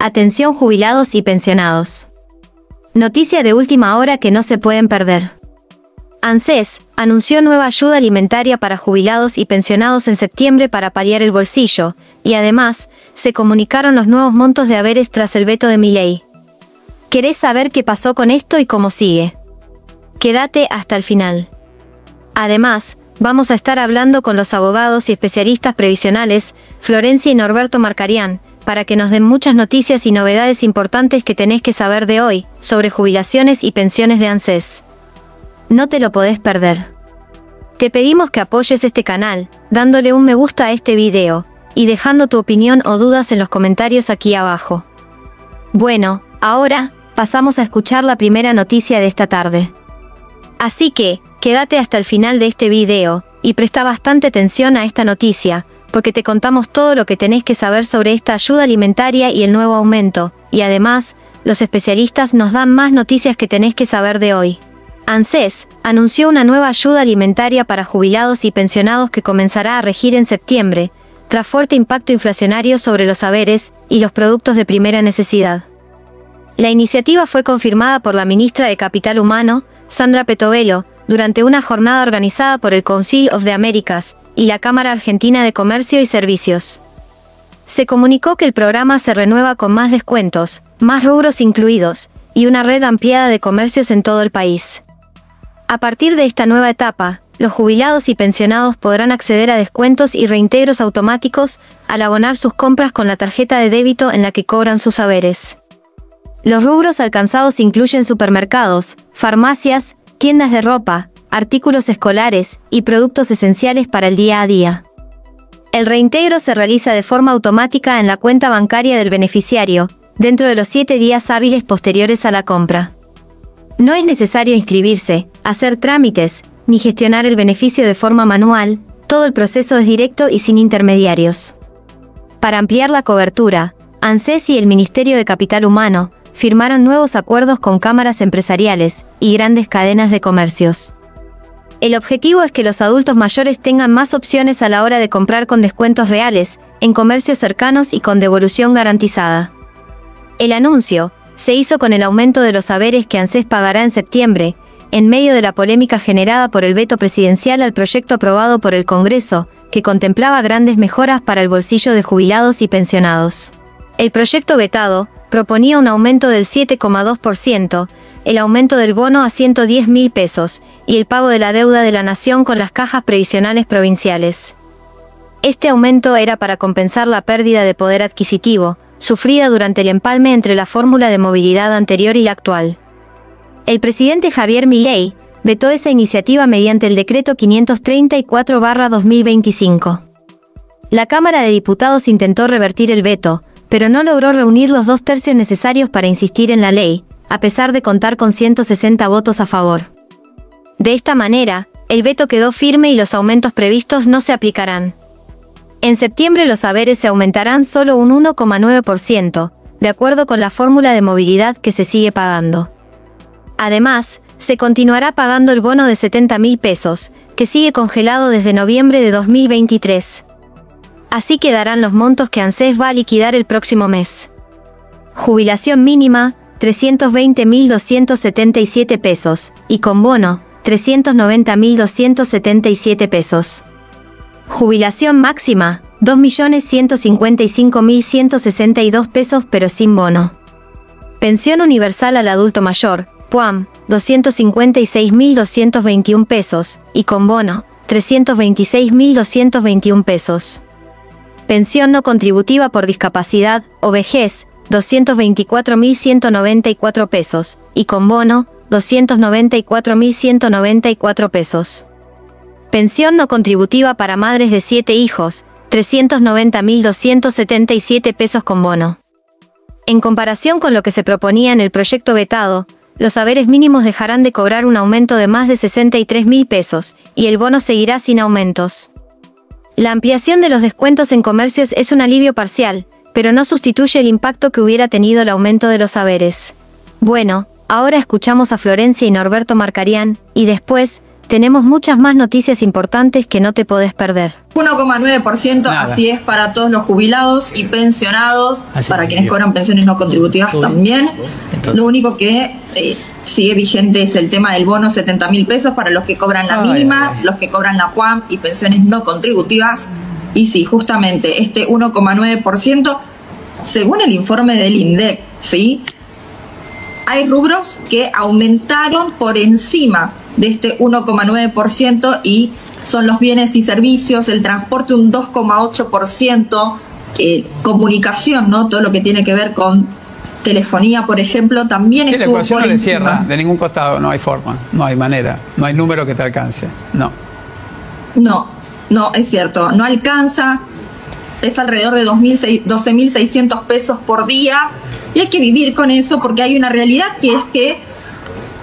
Atención jubilados y pensionados. Noticia de última hora que no se pueden perder. ANSES anunció nueva ayuda alimentaria para jubilados y pensionados en septiembre para paliar el bolsillo, y además, se comunicaron los nuevos montos de haberes tras el veto de Milei. ¿Querés saber qué pasó con esto y cómo sigue? Quédate hasta el final. Además, vamos a estar hablando con los abogados y especialistas previsionales, Florencia y Norberto Marcarián, para que nos den muchas noticias y novedades importantes que tenés que saber de hoy, sobre jubilaciones y pensiones de ANSES. No te lo podés perder. Te pedimos que apoyes este canal, dándole un me gusta a este video, y dejando tu opinión o dudas en los comentarios aquí abajo. Bueno, ahora, pasamos a escuchar la primera noticia de esta tarde. Así que, quédate hasta el final de este video, y presta bastante atención a esta noticia, porque te contamos todo lo que tenés que saber sobre esta ayuda alimentaria y el nuevo aumento, y además, los especialistas nos dan más noticias que tenés que saber de hoy. ANSES anunció una nueva ayuda alimentaria para jubilados y pensionados que comenzará a regir en septiembre, tras fuerte impacto inflacionario sobre los haberes y los productos de primera necesidad. La iniciativa fue confirmada por la ministra de Capital Humano, Sandra Petovelo, durante una jornada organizada por el Council of the Americas y la Cámara Argentina de Comercio y Servicios. Se comunicó que el programa se renueva con más descuentos, más rubros incluidos, y una red ampliada de comercios en todo el país. A partir de esta nueva etapa, los jubilados y pensionados podrán acceder a descuentos y reintegros automáticos al abonar sus compras con la tarjeta de débito en la que cobran sus haberes. Los rubros alcanzados incluyen supermercados, farmacias, tiendas de ropa, artículos escolares y productos esenciales para el día a día. El reintegro se realiza de forma automática en la cuenta bancaria del beneficiario, dentro de los 7 días hábiles posteriores a la compra. No es necesario inscribirse, hacer trámites, ni gestionar el beneficio de forma manual, todo el proceso es directo y sin intermediarios. Para ampliar la cobertura, ANSES y el Ministerio de Capital Humano firmaron nuevos acuerdos con cámaras empresariales y grandes cadenas de comercios. El objetivo es que los adultos mayores tengan más opciones a la hora de comprar con descuentos reales, en comercios cercanos y con devolución garantizada. El anuncio se hizo con el aumento de los haberes que ANSES pagará en septiembre, en medio de la polémica generada por el veto presidencial al proyecto aprobado por el Congreso, que contemplaba grandes mejoras para el bolsillo de jubilados y pensionados. El proyecto vetado proponía un aumento del 7,2%, el aumento del bono a 110.000 pesos, y el pago de la deuda de la nación con las cajas previsionales provinciales. Este aumento era para compensar la pérdida de poder adquisitivo, sufrida durante el empalme entre la fórmula de movilidad anterior y la actual. El presidente Javier Milei vetó esa iniciativa mediante el decreto 534/2025. La Cámara de Diputados intentó revertir el veto, pero no logró reunir los 2/3 necesarios para insistir en la ley, a pesar de contar con 160 votos a favor. De esta manera, el veto quedó firme y los aumentos previstos no se aplicarán. En septiembre los haberes se aumentarán solo un 1,9%, de acuerdo con la fórmula de movilidad que se sigue pagando. Además, se continuará pagando el bono de 70.000 pesos, que sigue congelado desde noviembre de 2023. Así quedarán los montos que ANSES va a liquidar el próximo mes. Jubilación mínima, 320.277 pesos, y con bono, 390.277 pesos. Jubilación máxima, 2.155.162 pesos pero sin bono. Pensión universal al adulto mayor, PUAM, 256.221 pesos, y con bono, 326.221 pesos. Pensión no contributiva por discapacidad o vejez, 224.194 pesos, y con bono, 294.194 pesos. Pensión no contributiva para madres de 7 hijos, 390.277 pesos con bono. En comparación con lo que se proponía en el proyecto vetado, los haberes mínimos dejarán de cobrar un aumento de más de 63.000 pesos, y el bono seguirá sin aumentos. La ampliación de los descuentos en comercios es un alivio parcial, pero no sustituye el impacto que hubiera tenido el aumento de los haberes. Bueno, ahora escuchamos a Florencia y Norberto Marcarián, y después, tenemos muchas más noticias importantes que no te podés perder. 1,9%, así es para todos los jubilados y pensionados, para quienes cobran pensiones no contributivas también. Lo único que sigue vigente es el tema del bono 70.000 pesos para los que cobran la mínima, los que cobran la PUAM y pensiones no contributivas. Y sí, justamente este 1,9%, según el informe del INDEC, ¿sí?, hay rubros que aumentaron por encima de este 1,9% y son los bienes y servicios, el transporte un 2,8%, comunicación, ¿no? Todo lo que tiene que ver con telefonía, por ejemplo, también estuvo por encima. La ecuación no le cierra de ningún costado, no hay forma, no hay manera, no hay número que te alcance, no. No, es cierto, no alcanza, es alrededor de 12.600 pesos por día y hay que vivir con eso porque hay una realidad que es que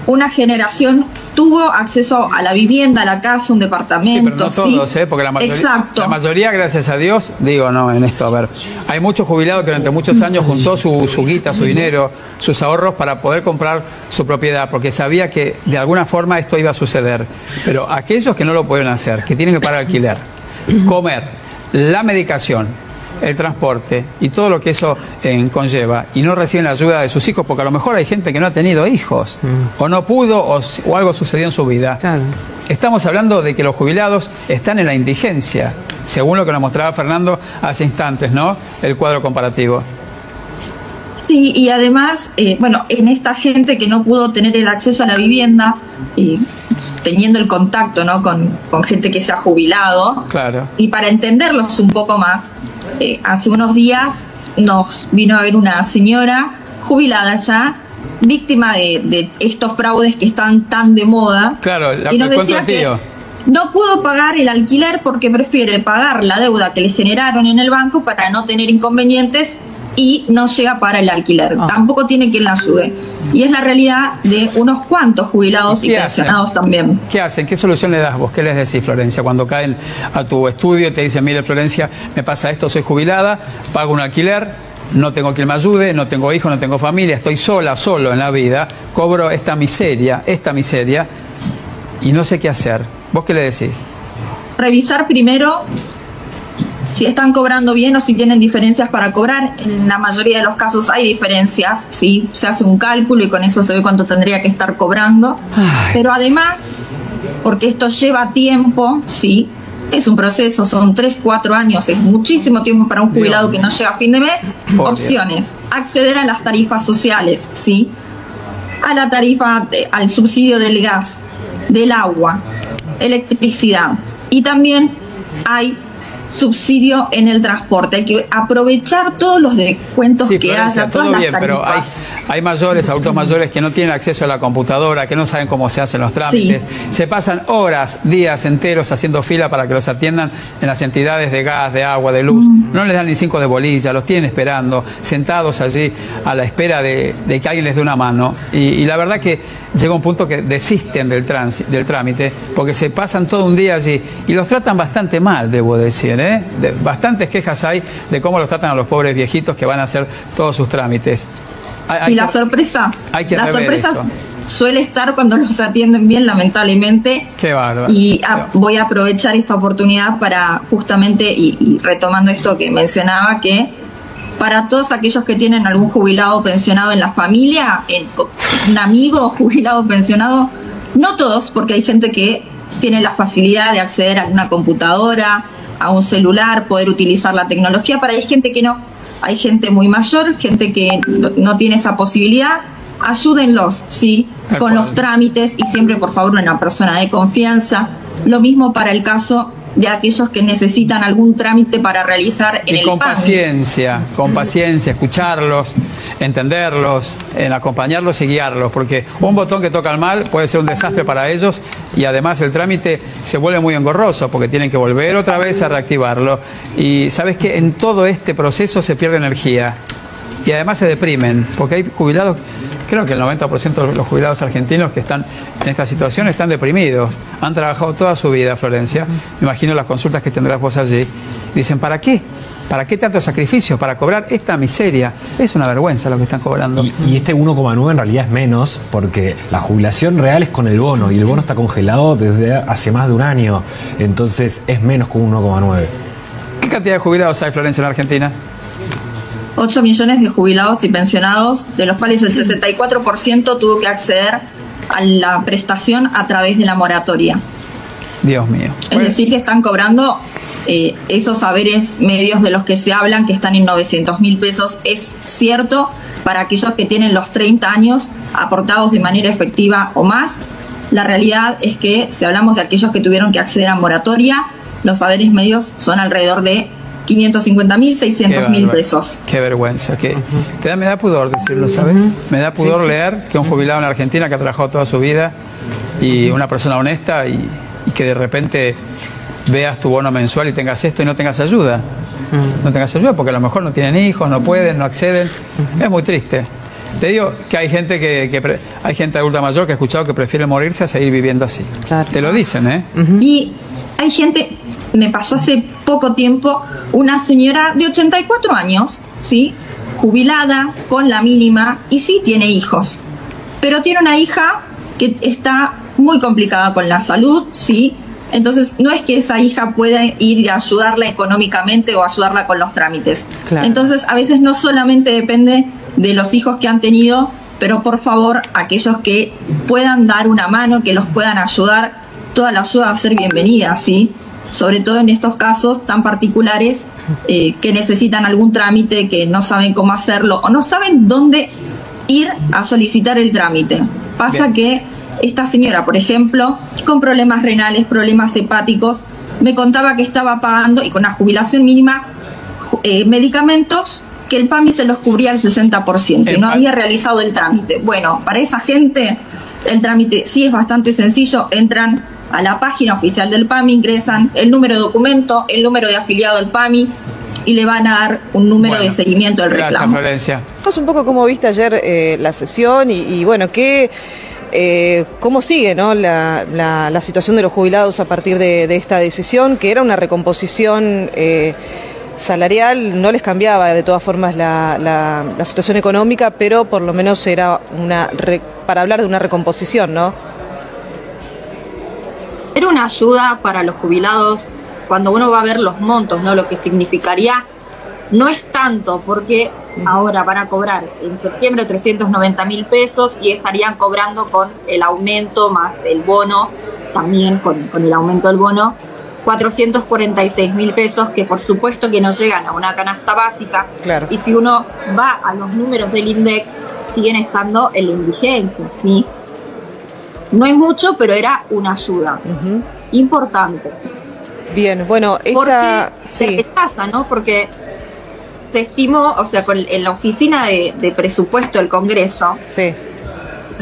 una generación tuvo acceso a la vivienda, a la casa, un departamento. Sí, pero no todos, porque la mayoría, gracias a Dios, digo, no, en esto, a ver, hay muchos jubilados que durante muchos años juntó su guita, su dinero, sus ahorros para poder comprar su propiedad, porque sabía que de alguna forma esto iba a suceder. Pero aquellos que no lo pueden hacer, que tienen que pagar alquiler, comer, la medicación, el transporte y todo lo que eso conlleva y no reciben la ayuda de sus hijos, porque a lo mejor hay gente que no ha tenido hijos o no pudo o algo sucedió en su vida. Claro. Estamos hablando de que los jubilados están en la indigencia, según lo que nos mostraba Fernando hace instantes, ¿no? El cuadro comparativo. Sí, y además, bueno, en esta gente que no pudo tener el acceso a la vivienda y teniendo el contacto, ¿no?, con gente que se ha jubilado. Claro. Y para entenderlos un poco más, hace unos días nos vino a ver una señora jubilada ya, víctima de estos fraudes que están tan de moda. Claro, y nos decía que no pudo pagar el alquiler porque prefiere pagar la deuda que le generaron en el banco para no tener inconvenientes y no llega para el alquiler. Tampoco tiene quien la ayude. Y es la realidad de unos cuantos jubilados y pensionados también. ¿Qué hacen? ¿Qué solución le das vos? ¿Qué les decís, Florencia? Cuando caen a tu estudio y te dicen, mire, Florencia, me pasa esto, soy jubilada, pago un alquiler, no tengo quien me ayude, no tengo hijos, no tengo familia, estoy solo en la vida, cobro esta miseria, y no sé qué hacer. ¿Vos qué le decís? Revisar primero si están cobrando bien o si tienen diferencias para cobrar. En la mayoría de los casos hay diferencias, ¿sí? Se hace un cálculo y con eso se ve cuánto tendría que estar cobrando. Pero además, porque esto lleva tiempo, ¿sí? Es un proceso, son 3, 4 años, es muchísimo tiempo para un jubilado que no llega a fin de mes. Opciones: acceder a las tarifas sociales, ¿sí?, a la tarifa, al subsidio del gas, del agua, electricidad, y también hay subsidio en el transporte. Hay que aprovechar todos los descuentos que haya. Todo bien, pero hay mayores, adultos mayores que no tienen acceso a la computadora, que no saben cómo se hacen los trámites. Sí. Se pasan horas, días enteros haciendo fila para que los atiendan en las entidades de gas, de agua, de luz. No les dan ni 5 de bolilla, los tienen esperando, sentados allí a la espera de que alguien les dé una mano. Y la verdad que llega un punto que desisten del trámite, porque se pasan todo un día allí y los tratan bastante mal, debo decir, ¿eh? Bastantes quejas hay de cómo los tratan a los pobres viejitos que van a hacer todos sus trámites. Y la sorpresa suele estar cuando los atienden bien, lamentablemente. Qué bárbaro. Y voy a aprovechar esta oportunidad para justamente, y retomando esto que mencionaba, que para todos aquellos que tienen algún jubilado o pensionado en la familia, un amigo jubilado o pensionado, no todos, porque hay gente que tiene la facilidad de acceder a una computadora, a un celular, poder utilizar la tecnología, pero hay gente que no. Hay gente muy mayor, gente que no tiene esa posibilidad. Ayúdenlos, ¿sí?, con los trámites, y siempre, por favor, una persona de confianza. Lo mismo para el caso de aquellos que necesitan algún trámite para realizar en el PAMI. Con paciencia, escucharlos, entenderlos, acompañarlos y guiarlos, porque un botón que tocan mal puede ser un desastre para ellos, y además el trámite se vuelve muy engorroso porque tienen que volver otra vez a reactivarlo. Y sabes que en todo este proceso se pierde energía y además se deprimen, porque hay jubilados, creo que el 90% de los jubilados argentinos que están en esta situación están deprimidos. Han trabajado toda su vida, Florencia. Me imagino las consultas que tendrás vos allí. Dicen, ¿para qué? ¿Para qué tanto sacrificio? Para cobrar esta miseria. Es una vergüenza lo que están cobrando. Y este 1,9 en realidad es menos, porque la jubilación real es con el bono, y el bono está congelado desde hace más de un año. Entonces es menos que un 1,9. ¿Qué cantidad de jubilados hay, Florencia, en la Argentina? 8 millones de jubilados y pensionados, de los cuales el 64% tuvo que acceder a la prestación a través de la moratoria. Dios mío. Es decir, que están cobrando esos saberes medios de los que se hablan, que están en 900.000 pesos. Es cierto para aquellos que tienen los 30 años aportados de manera efectiva o más. La realidad es que si hablamos de aquellos que tuvieron que acceder a moratoria, los saberes medios son alrededor de 550.000, 600.000 pesos. Qué vergüenza. Me da pudor decirlo, ¿sabes? Me da pudor leer que un jubilado en la Argentina que ha trabajado toda su vida y una persona honesta y que de repente veas tu bono mensual y tengas esto y no tengas ayuda. No tengas ayuda porque a lo mejor no tienen hijos, no pueden, no acceden. Es muy triste. Te digo que hay gente hay gente adulta mayor que he escuchado que prefiere morirse a seguir viviendo así. Claro. Te lo dicen, ¿eh? Y hay gente, me pasó hace poco tiempo, una señora de 84 años, ¿sí? Jubilada, con la mínima, y sí tiene hijos. Pero tiene una hija que está muy complicada con la salud, ¿sí? Entonces, no es que esa hija pueda ir a ayudarla económicamente o ayudarla con los trámites. Claro. Entonces, a veces no solamente depende de los hijos que han tenido, pero por favor, aquellos que puedan dar una mano, que los puedan ayudar, toda la ayuda va a ser bienvenida, ¿sí? Sobre todo en estos casos tan particulares que necesitan algún trámite, que no saben cómo hacerlo o no saben dónde ir a solicitar el trámite. Pasa que esta señora, por ejemplo, con problemas renales, problemas hepáticos, me contaba que estaba pagando, y con una jubilación mínima, medicamentos que el PAMI se los cubría al 60% y no había realizado el trámite. Bueno, para esa gente el trámite sí es bastante sencillo. Entran a la página oficial del PAMI, ingresan el número de documento, el número de afiliado del PAMI y le van a dar un número de seguimiento del reclamo. Florencia. Un poco cómo viste ayer la sesión y bueno, cómo sigue, ¿no? la situación de los jubilados a partir de esta decisión, que era una recomposición salarial, no les cambiaba de todas formas la situación económica, pero por lo menos era para hablar de una recomposición, ¿no? Era una ayuda para los jubilados. Cuando uno va a ver los montos, ¿no? Lo que significaría no es tanto, porque ahora van a cobrar en septiembre 390.000 pesos y estarían cobrando con el aumento más el bono, también con el aumento del bono, 446.000 pesos, que por supuesto que no llegan a una canasta básica. Claro. Y si uno va a los números del INDEC, siguen estando en la indigencia, ¿sí? No es mucho, pero era una ayuda importante. Bien, bueno, esta se retrasa, ¿no? Porque se estimó, o sea, en la oficina de presupuesto del Congreso, se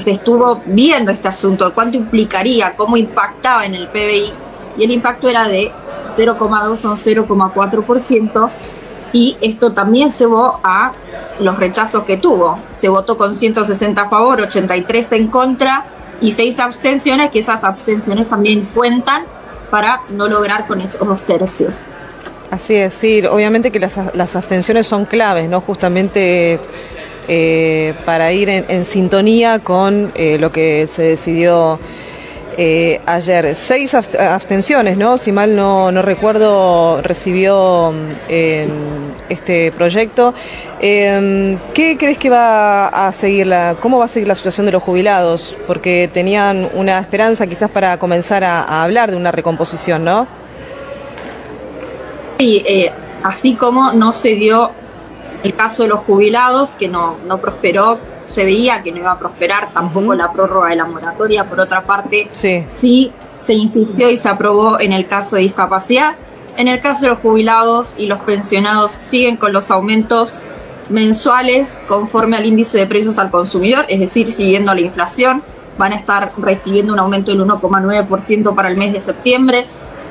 estuvo viendo este asunto de cuánto implicaría, cómo impactaba en el PBI, y el impacto era de 0,2 o 0,4%, y esto también llevó a los rechazos que tuvo. Se votó con 160 a favor, 83 en contra y 6 abstenciones, que esas abstenciones también cuentan para no lograr con esos 2 tercios. Así es, sí, obviamente que las abstenciones son claves, ¿no? Justamente para ir en sintonía con lo que se decidió ayer. 6 abstenciones, ¿no? Si mal no recuerdo, recibió este proyecto. ¿Qué crees que va a seguir cómo va a seguir la situación de los jubilados? Porque tenían una esperanza quizás para comenzar a hablar de una recomposición, ¿no? Sí, así como no se dio el caso de los jubilados, que no prosperó, se veía que no iba a prosperar tampoco la prórroga de la moratoria. Por otra parte, sí se insistió y se aprobó en el caso de discapacidad. En el caso de los jubilados y los pensionados siguen con los aumentos mensuales conforme al índice de precios al consumidor, es decir, siguiendo la inflación. Van a estar recibiendo un aumento del 1,9% para el mes de septiembre.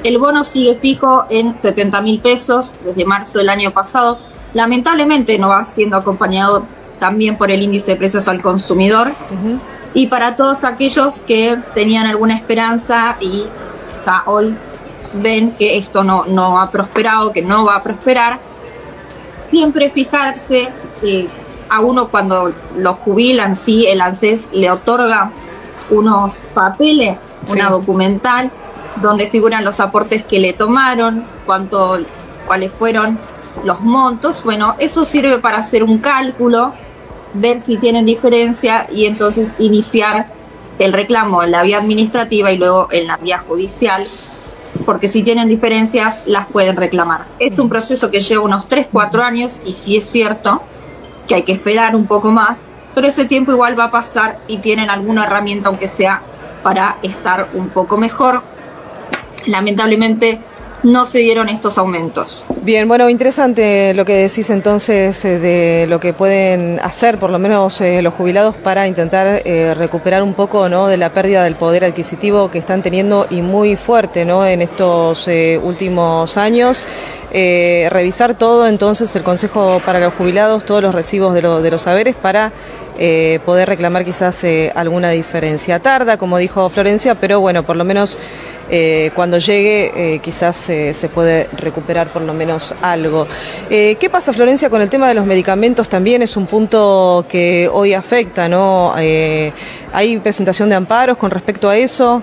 El bono sigue fijo en 70.000 pesos desde marzo del año pasado. Lamentablemente no va siendo acompañado también por el índice de precios al consumidor. Y para todos aquellos que tenían alguna esperanza y ya hoy ven que esto no ha prosperado, que no va a prosperar, siempre fijarse a uno cuando lo jubilan, sí, el ANSES le otorga unos papeles, una documental, donde figuran los aportes que le tomaron, cuáles fueron los montos. Bueno, eso sirve para hacer un cálculo, ver si tienen diferencia y entonces iniciar el reclamo en la vía administrativa y luego en la vía judicial, porque si tienen diferencias las pueden reclamar. Es un proceso que lleva unos 3-4 años y sí es cierto que hay que esperar un poco más, pero ese tiempo igual va a pasar y tienen alguna herramienta, aunque sea para estar un poco mejor. Lamentablemente no se dieron estos aumentos. Bien, bueno, interesante lo que decís entonces de lo que pueden hacer por lo menos los jubilados para intentar recuperar un poco, ¿no?, de la pérdida del poder adquisitivo que están teniendo y muy fuerte, ¿no?, en estos últimos años. Revisar todo entonces el Consejo para los Jubilados, todos los recibos de los saberes para poder reclamar quizás alguna diferencia. Tarda, como dijo Florencia, pero bueno, por lo menos cuando llegue quizás se puede recuperar por lo menos algo. ¿Qué pasa, Florencia, con el tema de los medicamentos? También es un punto que hoy afecta, ¿no? ¿Hay presentación de amparos con respecto a eso?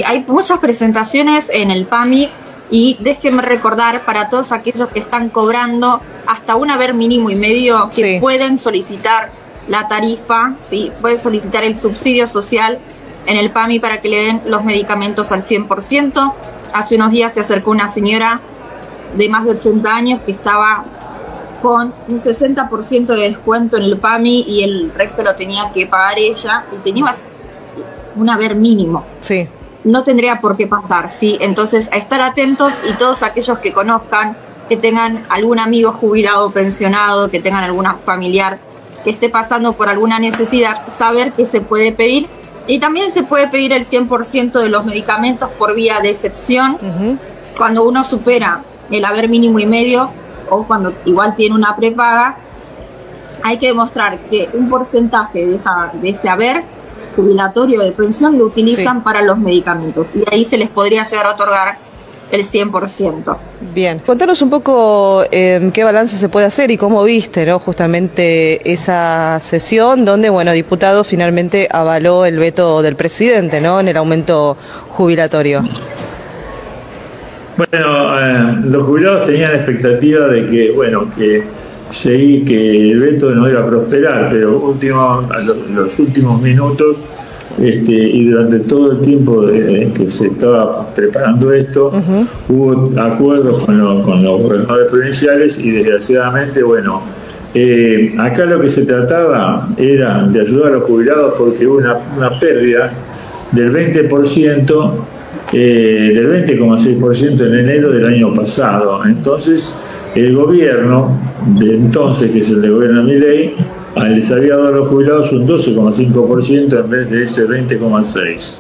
Hay muchas presentaciones en el PAMI y déjenme recordar para todos aquellos que están cobrando hasta un haber mínimo y medio que pueden solicitar la tarifa, ¿sí? Pueden solicitar el subsidio social en el PAMI para que le den los medicamentos al 100%. Hace unos días se acercó una señora de más de 80 años que estaba con un 60% de descuento en el PAMI y el resto lo tenía que pagar ella y tenía un haber mínimo. Sí. No tendría por qué pasar, ¿sí? Entonces, a estar atentos y todos aquellos que conozcan, que tengan algún amigo jubilado o pensionado, que tengan alguna familiar que esté pasando por alguna necesidad, saber que se puede pedir. Y también se puede pedir el 100% de los medicamentos por vía de excepción, cuando uno supera el haber mínimo y medio o cuando igual tiene una prepaga. Hay que demostrar que un porcentaje de ese haber jubilatorio de pensión lo utilizan para los medicamentos y ahí se les podría llegar a otorgar el 100%. Bien, contanos un poco qué balance se puede hacer y cómo viste, ¿no?, justamente esa sesión donde, bueno, diputado finalmente avaló el veto del presidente, ¿no?, en el aumento jubilatorio. Bueno, los jubilados tenían la expectativa de que, bueno, que el veto no iba a prosperar, pero los últimos minutos y durante todo el tiempo que se estaba preparando esto, hubo acuerdos con los gobernadores provinciales y desgraciadamente, bueno, acá lo que se trataba era de ayudar a los jubilados porque hubo una pérdida del 20%, del 20,6% en enero del año pasado. Entonces, el gobierno de entonces, que es el de gobierno de Milei, les había dado a los jubilados un 12,5% en vez de ese 20,6%.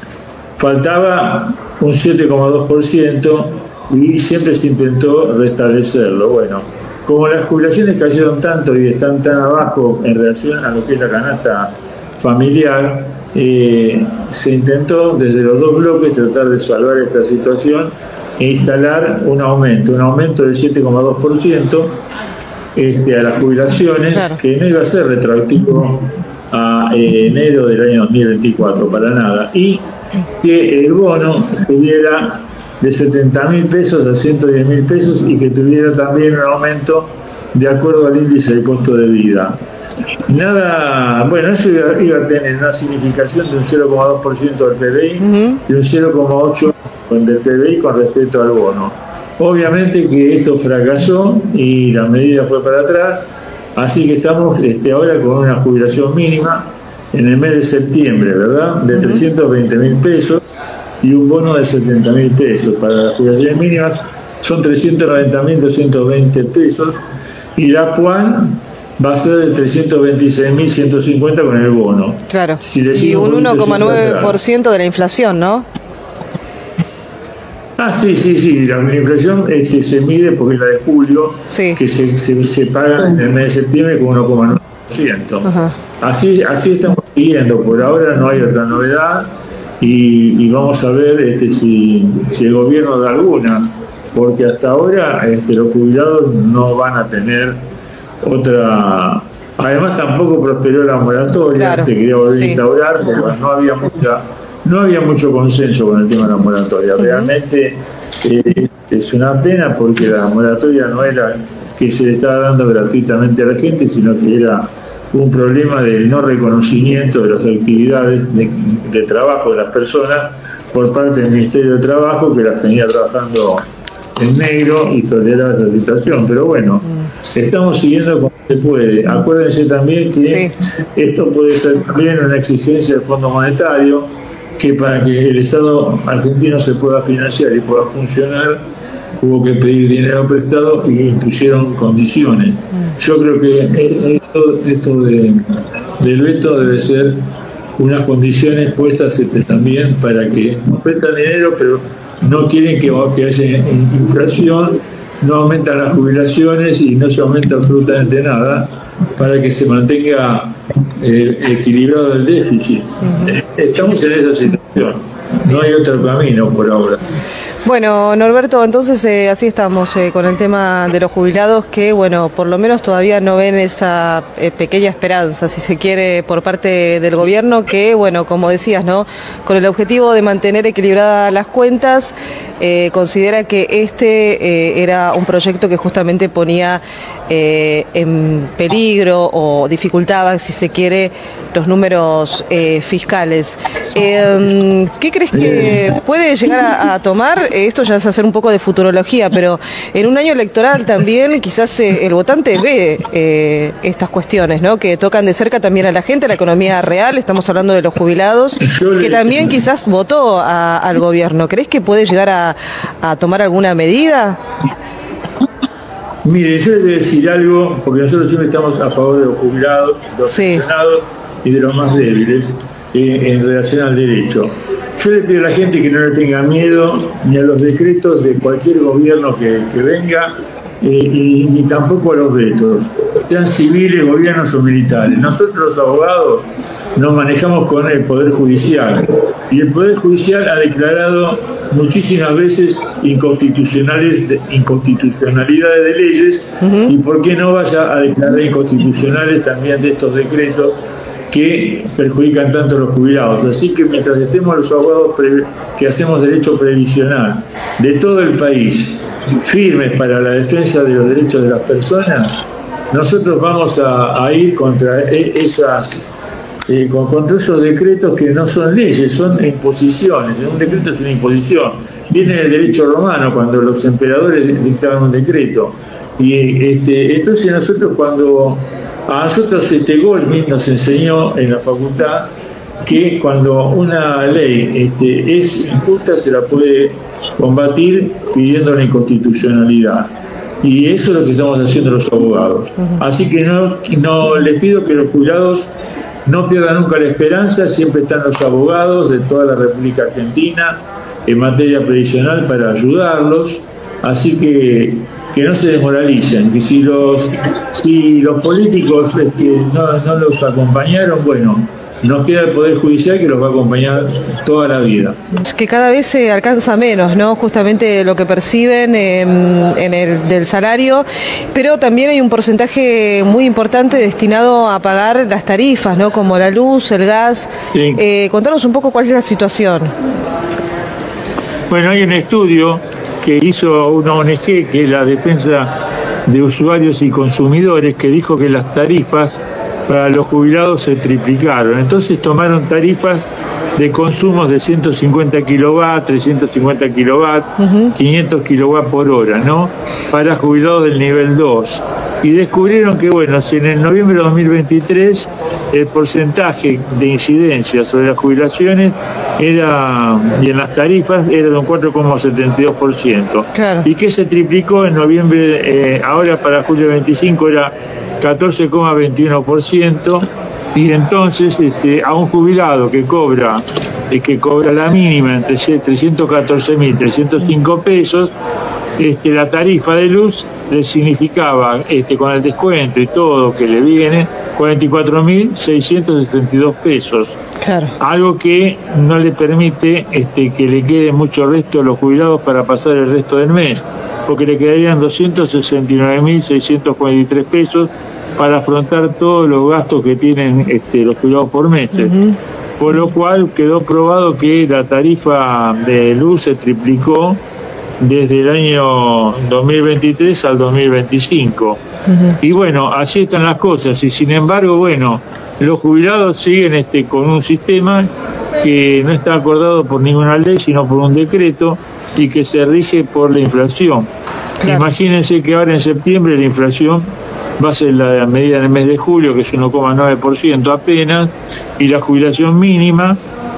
Faltaba un 7,2% y siempre se intentó restablecerlo. Bueno, como las jubilaciones cayeron tanto y están tan abajo en relación a lo que es la canasta familiar, se intentó desde los dos bloques tratar de salvar esta situación e instalar un aumento del 7,2% a las jubilaciones, claro, que no iba a ser retroactivo a enero del año 2024 para nada, y que el bono subiera de 70.000 pesos a 110.000 pesos y que tuviera también un aumento de acuerdo al índice de costo de vida. Nada, bueno, eso iba a tener una significación de un 0,2% del PBI y un 0,8% del PBI con respecto al bono. Obviamente que esto fracasó y la medida fue para atrás, así que estamos ahora con una jubilación mínima en el mes de septiembre, ¿verdad?, de 320.000 pesos y un bono de 70.000 pesos. Para las jubilaciones mínimas son 390.220 pesos y la PUAN va a ser de 326.150 con el bono. Claro, y un 1,9% de la inflación, ¿no? Sí, la inflación se mide porque es la de julio, que se paga en el mes de septiembre con 1,9%. Así estamos siguiendo, por ahora no hay otra novedad y vamos a ver si el gobierno da alguna porque hasta ahora los jubilados no van a tener otra. Además tampoco prosperó la moratoria, claro, se quería volver a instaurar, pero no había mucho consenso con el tema de la moratoria. Realmente es una pena, porque la moratoria no era que se le estaba dando gratuitamente a la gente, sino que era un problema del no reconocimiento de las actividades de trabajo de las personas por parte del Ministerio de Trabajo, que las tenía trabajando en negro y toleraba esa situación. Pero bueno, estamos siguiendo como se puede. Acuérdense también que esto puede ser también una exigencia del Fondo Monetario, que para que el Estado argentino se pueda financiar y pueda funcionar, hubo que pedir dinero prestado y impusieron condiciones. Yo creo que esto del veto debe ser unas condiciones puestas también para que nos prestan dinero, pero no quieren que haya inflación, no aumentan las jubilaciones y no se aumenta absolutamente nada, para que se mantenga equilibrado el déficit. Estamos en esa situación, no hay otro camino por ahora. Bueno, Norberto, entonces así estamos con el tema de los jubilados, que bueno, por lo menos todavía no ven esa pequeña esperanza, si se quiere, por parte del gobierno, que bueno, como decías, ¿no?, con el objetivo de mantener equilibradas las cuentas, considera que era un proyecto que justamente ponía en peligro o dificultaba, si se quiere, los números fiscales. ¿Qué crees que puede llegar a tomar? Esto ya es hacer un poco de futurología, pero en un año electoral también quizás el votante ve estas cuestiones, ¿no?, que tocan de cerca también a la gente, a la economía real. Estamos hablando de los jubilados, que también quizás votó al gobierno. ¿Crees que puede llegar a tomar alguna medida? Mire, yo les voy a decir algo, porque nosotros siempre estamos a favor de los jubilados, de los pensionados y de los más débiles en relación al derecho. Yo le pido a la gente que no le tenga miedo ni a los decretos de cualquier gobierno que venga, ni tampoco a los vetos, sean civiles, gobiernos o militares. Nosotros los abogados nos manejamos con el Poder Judicial, y el Poder Judicial ha declarado muchísimas veces inconstitucionalidades de leyes, y por qué no vaya a declarar inconstitucionales también de estos decretos que perjudican tanto a los jubilados. Así que mientras estemos los abogados que hacemos derecho previsional de todo el país firmes para la defensa de los derechos de las personas, nosotros vamos a ir contra contra esos decretos que no son leyes, son imposiciones. Un decreto es una imposición. Viene del derecho romano, cuando los emperadores dictaban un decreto. Y entonces cuando a nosotros Goldsmith nos enseñó en la facultad que cuando una ley es injusta, se la puede combatir pidiendo la inconstitucionalidad. Y eso es lo que estamos haciendo los abogados. Así que no les pido que los jubilados no pierdan nunca la esperanza. Siempre están los abogados de toda la República Argentina en materia previsional para ayudarlos. Así que no se desmoralicen, que si los políticos no los acompañaron, bueno, nos queda el Poder Judicial, que los va a acompañar toda la vida. Que cada vez se alcanza menos, ¿no?, justamente lo que perciben del salario, pero también hay un porcentaje muy importante destinado a pagar las tarifas, ¿no?, como la luz, el gas. Sí. Contanos un poco cuál es la situación. Bueno, hay un estudio que hizo una ONG, que es la Defensa de Usuarios y Consumidores, que dijo que las tarifas para los jubilados se triplicaron. Entonces tomaron tarifas de consumos de 150 kilowatts, 350 kilowatts, 500 kilowatts por hora, ¿no?, para jubilados del nivel 2. Y descubrieron que, bueno, si en el noviembre de 2023 el porcentaje de incidencia sobre las jubilaciones y en las tarifas era de un 4,72%. Claro. Y que se triplicó en noviembre, ahora para julio 25 era 14,21%, y entonces a un jubilado que cobra la mínima entre 314.305 pesos, la tarifa de luz le significaba, con el descuento y todo que le viene, 44.672 pesos. Claro. Algo que no le permite que le quede mucho resto a los jubilados para pasar el resto del mes, porque le quedarían 269.643 pesos para afrontar todos los gastos que tienen los jubilados por meses. Por lo cual quedó probado que la tarifa de luz se triplicó desde el año 2023 al 2025. Y bueno, así están las cosas. Y sin embargo, bueno, los jubilados siguen con un sistema que no está acordado por ninguna ley, sino por un decreto, y que se rige por la inflación. Claro. Imagínense que ahora en septiembre la inflación va a ser la medida en el mes de julio, que es 1,9% apenas, y la jubilación mínima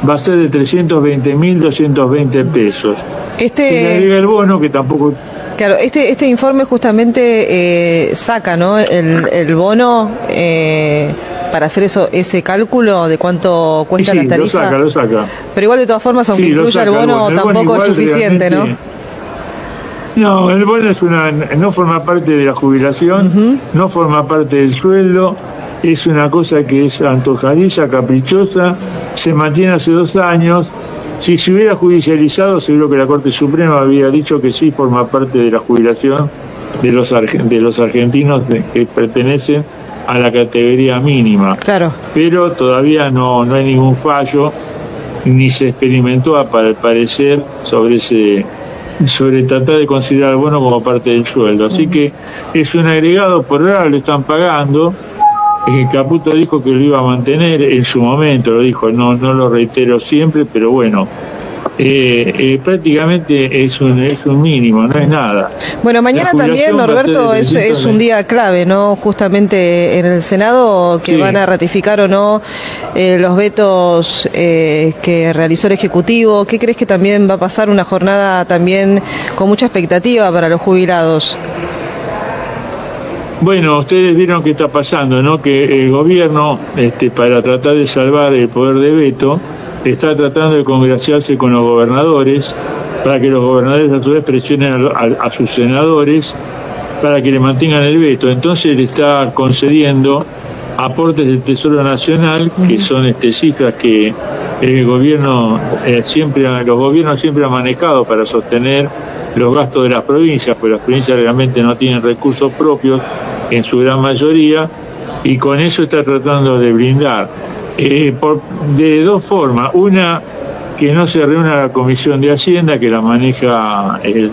va a ser de 320.220 pesos. Se le agrega el bono, que tampoco... Claro, este informe justamente saca, ¿no?, el bono para hacer ese cálculo de cuánto cuesta la tarifa. Lo saca. Pero igual, de todas formas, aunque incluya el bono, tampoco es suficiente, ¿no? No, el bono no forma parte de la jubilación, no forma parte del sueldo, es una cosa que es antojadiza, caprichosa, se mantiene hace 2 años. Si se hubiera judicializado, seguro que la Corte Suprema había dicho que sí forma parte de la jubilación de los argentinos que pertenecen a la categoría mínima. Claro. Pero todavía no hay ningún fallo, ni se experimentó, al parecer, sobre tratar de considerar el bono como parte del sueldo. Así que es un agregado, por ahora lo están pagando. Caputo dijo que lo iba a mantener en su momento, lo dijo, no lo reitero siempre, pero bueno, prácticamente es un mínimo, no es nada. Bueno, mañana también, Norberto, es un día clave, ¿no? Justamente en el Senado, que van a ratificar o no los vetos que realizó el Ejecutivo. ¿Qué crees que también va a pasar? Una jornada también con mucha expectativa para los jubilados. Bueno, ustedes vieron qué está pasando, ¿no? Que el gobierno, para tratar de salvar el poder de veto, está tratando de congraciarse con los gobernadores, para que los gobernadores a su vez presionen a sus senadores para que le mantengan el veto. Entonces le está concediendo aportes del Tesoro Nacional, que son cifras que los gobiernos siempre han manejado para sostener los gastos de las provincias, pues las provincias realmente no tienen recursos propios en su gran mayoría, y con eso está tratando de blindar. De 2 formas. Una, que no se reúna la Comisión de Hacienda, que la maneja el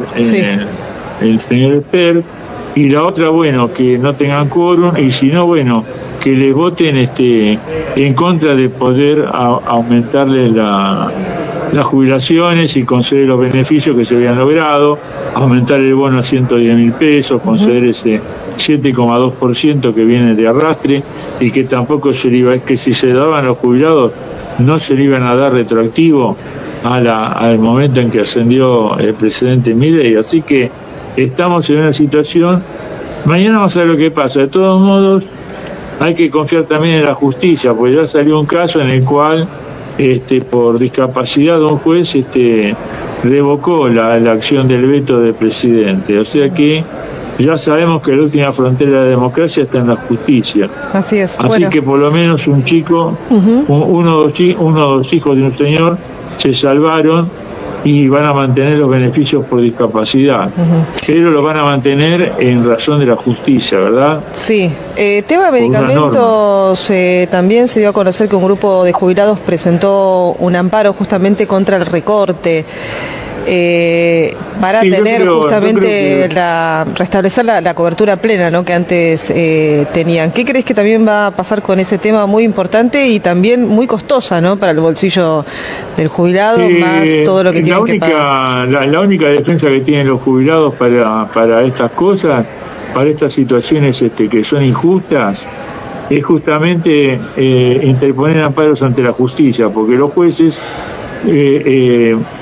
señor Esper, y la otra, bueno, que no tengan quórum, y si no, bueno, que le voten en contra de poder aumentarle las jubilaciones y conceder los beneficios que se habían logrado, aumentar el bono a 110.000 pesos, conceder ese 7,2% que viene de arrastre, y que tampoco que si se daban los jubilados no se le iban a dar retroactivo al momento en que ascendió el presidente Milei. Así que estamos en una situación. Mañana vamos a ver lo que pasa. De todos modos, hay que confiar también en la justicia, porque ya salió un caso en el cual por discapacidad un juez revocó la acción del veto del presidente. O sea que ya sabemos que la última frontera de la democracia está en la justicia. Así es. Así que por lo menos un chico, uno o dos hijos de un señor se salvaron y van a mantener los beneficios por discapacidad. Pero lo van a mantener en razón de la justicia, ¿verdad? Sí. Tema de medicamentos, también se dio a conocer que un grupo de jubilados presentó un amparo justamente contra el recorte. Para tener justamente restablecer la cobertura plena, ¿no?, que antes tenían. ¿Qué crees que también va a pasar con ese tema muy importante y también muy costosa, ¿no?, para el bolsillo del jubilado, más todo lo que tienen que pagar? La única defensa que tienen los jubilados para estas cosas, para estas situaciones que son injustas, es justamente interponer amparos ante la justicia, porque los jueces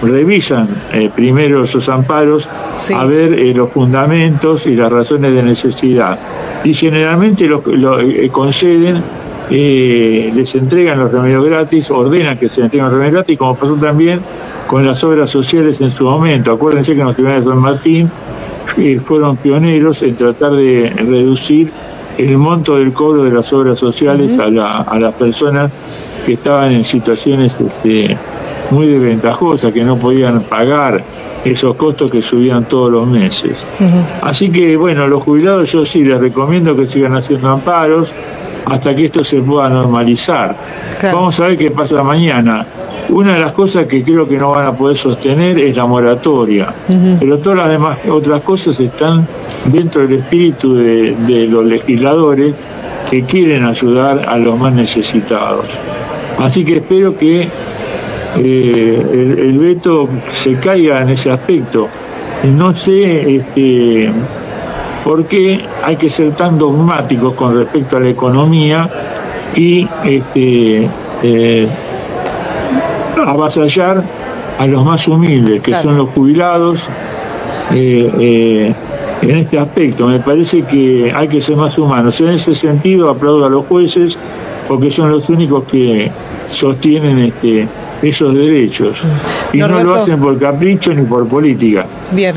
revisan primero esos amparos, a ver los fundamentos y las razones de necesidad, y generalmente lo conceden, les entregan los remedios gratis, ordenan que se entreguen los remedios gratis, como pasó también con las obras sociales en su momento. Acuérdense que en los tribunales de San Martín fueron pioneros en tratar de reducir el monto del cobro de las obras sociales a las personas que estaban en situaciones muy desventajosas, que no podían pagar esos costos que subían todos los meses. Así que, bueno, los jubilados yo sí les recomiendo que sigan haciendo amparos hasta que esto se pueda normalizar. Claro. Vamos a ver qué pasa mañana. Una de las cosas que creo que no van a poder sostener es la moratoria, pero todas las demás otras cosas están dentro del espíritu de los legisladores que quieren ayudar a los más necesitados. Así que espero que el veto se caiga en ese aspecto. No sé por qué hay que ser tan dogmáticos con respecto a la economía y avasallar a los más humildes, que son los jubilados. En este aspecto me parece que hay que ser más humanos. En ese sentido aplaudo a los jueces porque son los únicos que sostienen esos derechos y no lo hacen por capricho ni por política. Bien.